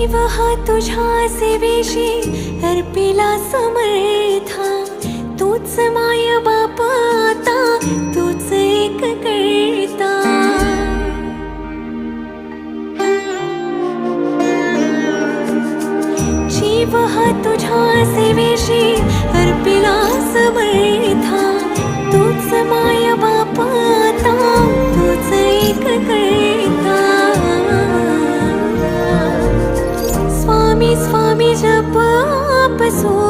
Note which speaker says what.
Speaker 1: जीव हा तुझ्या सेवेशी अर्पिला समर्था, तूच माय बाप आता, तूच एक करता. जीव हा तुझ्या सेवेशी अर्पिला समर्था, तूच माय बाप आता, तूच एक करता. स्वामी स्वामी जप आपसो